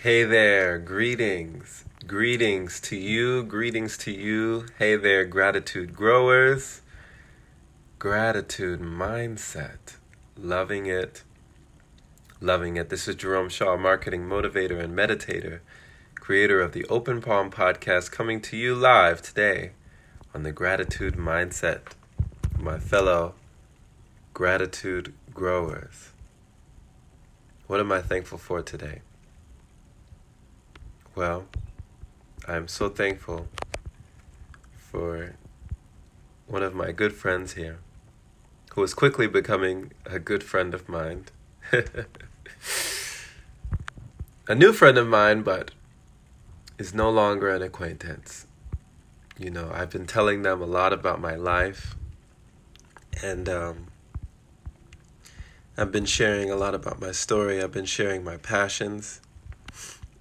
Hey there, greetings. Greetings to you, greetings to you. Hey there, gratitude growers. Gratitude mindset. Loving it, loving it. This is Jerome Shaw, marketing motivator and meditator, creator of the Open Palm podcast, coming to you live today on the gratitude mindset. My fellow gratitude growers. What am I thankful for today? Well, I am so thankful for one of my good friends here, who is quickly becoming a good friend of mine. A new friend of mine, but is no longer an acquaintance. You know, I've been telling them a lot about my life, and I've been sharing a lot about my story. I've been sharing my passions.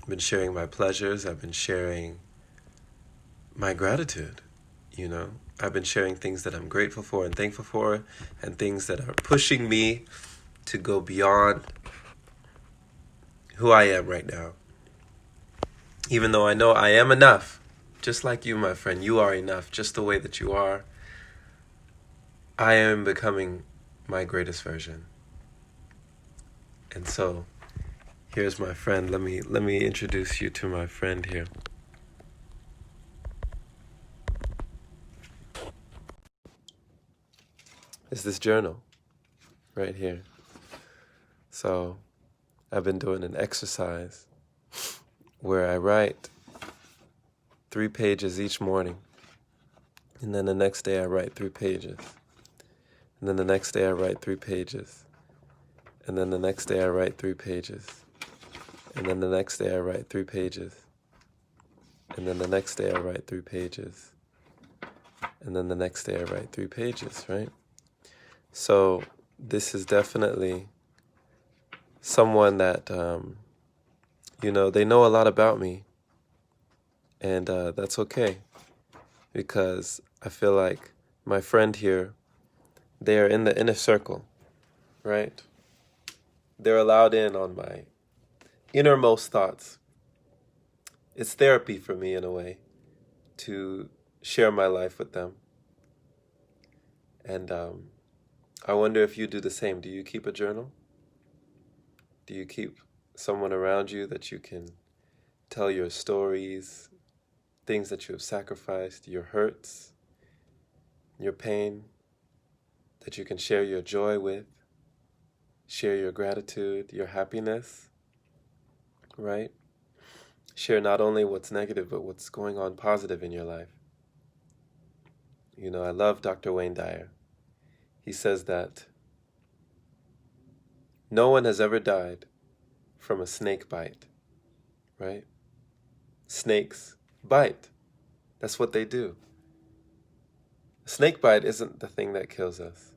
I've been sharing my pleasures. I've been sharing my gratitude, you know. I've been sharing things that I'm grateful for and thankful for, and things that are pushing me to go beyond who I am right now. Even though I know I am enough, just like you, my friend, you are enough just the way that you are. I am becoming my greatest version. And so, here's my friend. Let me introduce you to my friend here. It's this journal right here. So, I've been doing an exercise where I write 3 pages each morning. And then the next day I write 3 pages. And then the next day I write 3 pages. And then the next day I write 3 pages. And then the next day I write 3 pages. And then the next day I write 3 pages. And then the next day I write 3 pages, right? So this is definitely someone that, they know a lot about me. And that's okay. Because I feel like my friend here, they are in the inner circle, right? They're allowed in on my innermost thoughts. It's therapy for me in a way to share my life with them. And I wonder if you do the same. Do you keep a journal? Do you keep someone around you that you can tell your stories, things that you have sacrificed, your hurts, your pain, that you can share your joy with, share your gratitude, your happiness, right? Share not only what's negative, but what's going on positive in your life. You know, I love Dr. Wayne Dyer. He says that no one has ever died from a snake bite, right? Snakes bite. That's what they do. A snake bite isn't the thing that kills us,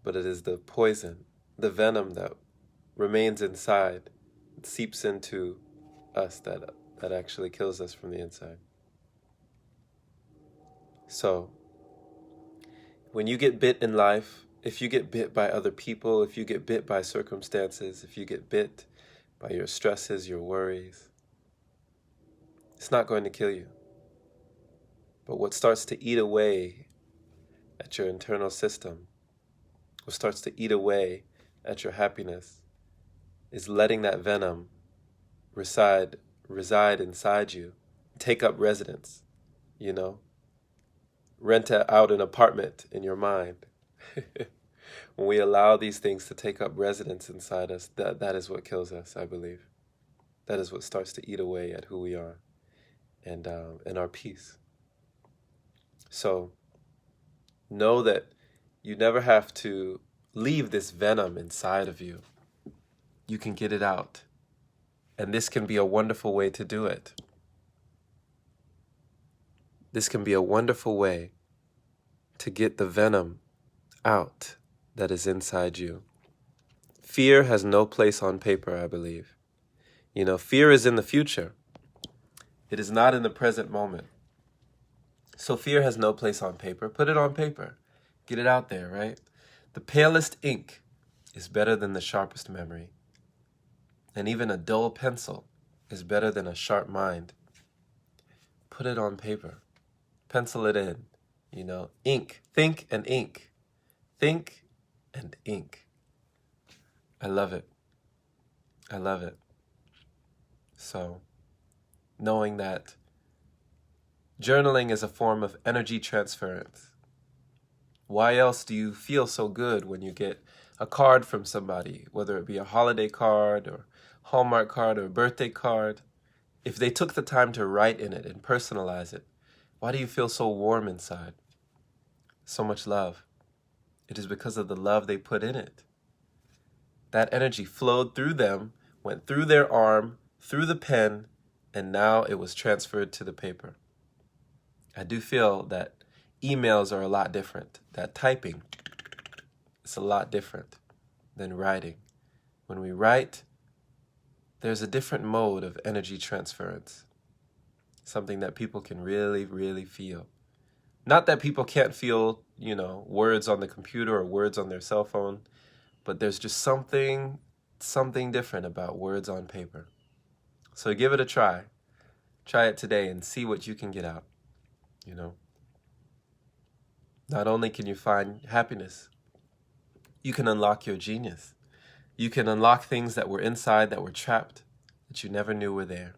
but it is the poison, the venom that remains inside, it seeps into us that actually kills us from the inside. So, when you get bit in life, if you get bit by other people, if you get bit by circumstances, if you get bit by your stresses, your worries, it's not going to kill you. But what starts to eat away at your internal system, what starts to eat away at your happiness, is letting that venom reside inside you, take up residence, rent out an apartment in your mind. When we allow these things to take up residence inside us, that is what kills us, I believe. That is what starts to eat away at who we are and our peace. So know that you never have to leave this venom inside of you. You can get it out. And this can be a wonderful way to do it. This can be a wonderful way to get the venom out that is inside you. Fear has no place on paper, I believe. Fear is in the future. It is not in the present moment. So fear has no place on paper. Put it on paper. Get it out there, right? The palest ink is better than the sharpest memory. And even a dull pencil is better than a sharp mind. Put it on paper. Pencil it in. Ink. Think and ink. Think and ink. I love it. I love it. So, knowing that journaling is a form of energy transference. Why else do you feel so good when you get a card from somebody, whether it be a holiday card or Hallmark card or a birthday card? If they took the time to write in it and personalize it, why do you feel so warm inside? So much love. It is because of the love they put in it. That energy flowed through them, went through their arm, through the pen, and now it was transferred to the paper. I do feel that emails are a lot different. That typing is a lot different than writing. When we write, there's a different mode of energy transference. Something that people can really, really feel. Not that people can't feel, words on the computer or words on their cell phone, but there's just something different about words on paper. So give it a try. Try it today and see what you can get out. Not only can you find happiness, you can unlock your genius. You can unlock things that were inside, that were trapped, that you never knew were there.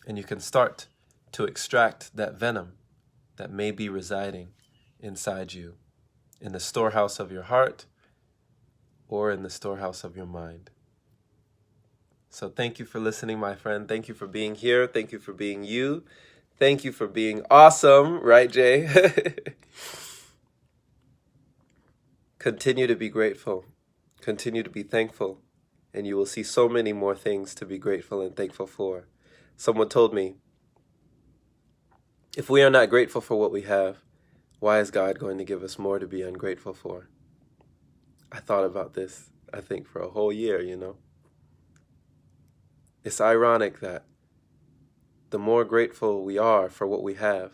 And you can start to extract that venom that may be residing inside you, in the storehouse of your heart or in the storehouse of your mind. So thank you for listening, my friend. Thank you for being here. Thank you for being you. Thank you for being awesome, right, Jay? Continue to be grateful. Continue to be thankful. And you will see so many more things to be grateful and thankful for. Someone told me, if we are not grateful for what we have, why is God going to give us more to be ungrateful for? I thought about this, I think, for a whole year, It's ironic that the more grateful we are for what we have,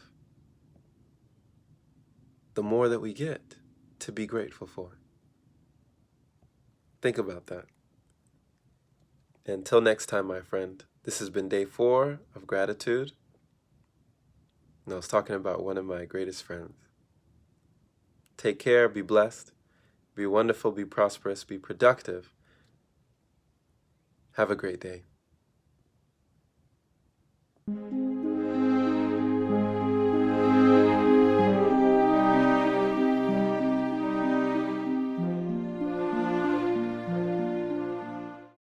the more that we get to be grateful for. Think about that. Until next time, my friend, this has been day 4 of gratitude. And I was talking about one of my greatest friends. Take care, be blessed, be wonderful, be prosperous, be productive. Have a great day.